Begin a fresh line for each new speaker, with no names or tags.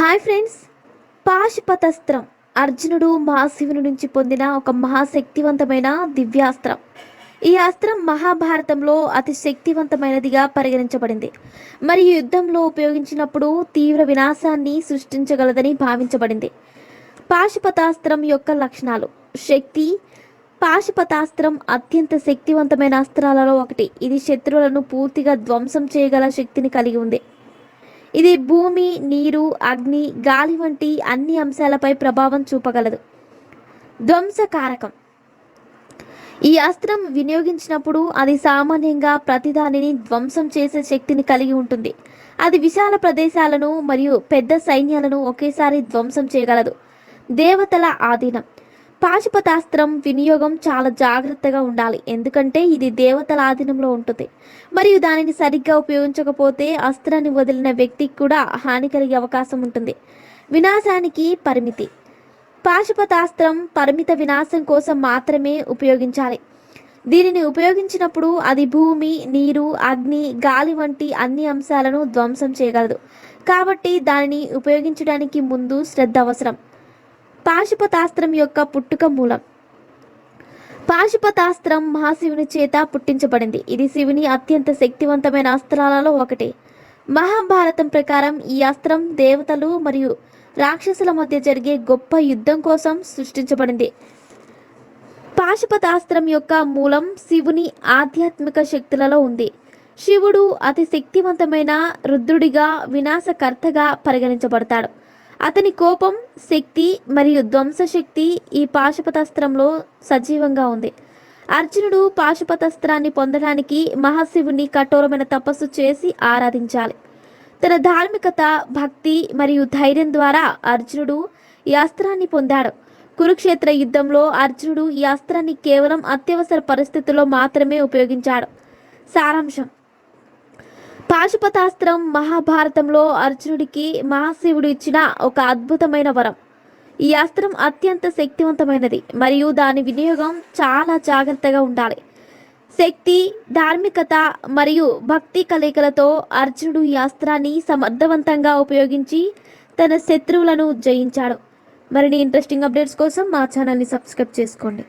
Hi friends, పాశుపతస్త్రం అర్జునుడు మహాశివుని నుంచి పొందిన ఒక మహాశక్తివంతమైన దివ్యాస్త్రం. ఈ అస్త్రం మహాభారతంలో అతి శక్తివంతమైనదిగా పరిగణించబడింది మరియు యుద్ధంలో ఉపయోగించినప్పుడు తీవ్ర వినాశాన్ని సృష్టించగలదని భావించబడింది. పాశుపతాస్త్రం యొక్క లక్షణాలు. శక్తి. పాశుపతాస్త్రం అత్యంత శక్తివంతమైన అస్త్రాలలో ఒకటి. ఇది శత్రువులను పూర్తిగా ధ్వంసం చేయగల శక్తిని కలిగి ఉంది. ఇది భూమి, నీరు, అగ్ని, గాలి వంటి అన్ని అంశాలపై ప్రభావం చూపగలదు. ధ్వంసకారకం. ఈ అస్త్రం వినియోగించినప్పుడు అది సామాన్యంగా ప్రతిదానిని ధ్వంసం చేసే శక్తిని కలిగి ఉంటుంది. అది విశాల ప్రదేశాలను మరియు పెద్ద సైన్యాలను ఒకేసారి ధ్వంసం చేయగలదు. దేవతల ఆధీనం. పాశుపతాస్త్రం వినియోగం చాలా జాగ్రత్తగా ఉండాలి, ఎందుకంటే ఇది దేవతల ఆధీనంలో ఉంటుంది మరియు దానిని సరిగ్గా ఉపయోగించకపోతే అస్త్రాన్ని వదిలిన వ్యక్తికి కూడా హాని కలిగే అవకాశం ఉంటుంది. వినాశానికి పరిమితి. పాశుపతాస్త్రం పరిమిత వినాశం కోసం మాత్రమే ఉపయోగించాలి. దీనిని ఉపయోగించినప్పుడు అది భూమి, నీరు, అగ్ని, గాలి వంటి అన్ని అంశాలను ధ్వంసం చేయగలదు, కాబట్టి దానిని ఉపయోగించడానికి ముందు శ్రద్ధ అవసరం. పాశుపతాస్త్రం యొక్క పుట్టుక మూలం. పాశుపతాస్త్రం మహాశివుని చేత పుట్టించబడింది. ఇది శివుని అత్యంత శక్తివంతమైన అస్త్రాలలో ఒకటి. మహాభారతం ప్రకారం ఈ అస్త్రం దేవతలు మరియు రాక్షసుల మధ్య జరిగే గొప్ప యుద్ధం కోసం సృష్టించబడింది. పాశుపతాస్త్రం యొక్క మూలం శివుని ఆధ్యాత్మిక శక్తులలో ఉంది. శివుడు అతి శక్తివంతమైన రుద్రుడిగా, వినాశకర్తగా పరిగణించబడతాడు. అతని కోపం, శక్తి మరియు ధ్వంసశక్తి ఈ పాశుపతాస్త్రంలో సజీవంగా ఉంది. అర్జునుడు పాశుపతాస్త్రాన్ని పొందడానికి మహాశివుని కఠోరమైన తపస్సు చేసి ఆరాధించాలి. తన ధార్మికత, భక్తి మరియు ధైర్యం ద్వారా అర్జునుడు ఈ అస్త్రాన్ని పొందాడు. కురుక్షేత్ర యుద్ధంలో అర్జునుడు ఈ అస్త్రాన్ని కేవలం అత్యవసర పరిస్థితుల్లో మాత్రమే ఉపయోగించాడు. సారాంశం. పాశుపతాస్త్రం మహాభారతంలో అర్జునుడికి మహాశివుడు ఇచ్చిన ఒక అద్భుతమైన వరం. ఈ అస్త్రం అత్యంత శక్తివంతమైనది మరియు దాని వినియోగం చాలా జాగ్రత్తగా ఉండాలి. శక్తి, ధార్మికత మరియు భక్తి కలయికలతో అర్జునుడు ఈ అస్త్రాన్ని సమర్థవంతంగా ఉపయోగించి తన శత్రువులను జయించాడు. మరిన్ని ఇంట్రెస్టింగ్ అప్డేట్స్ కోసం మా ఛానల్ని సబ్స్క్రైబ్ చేసుకోండి.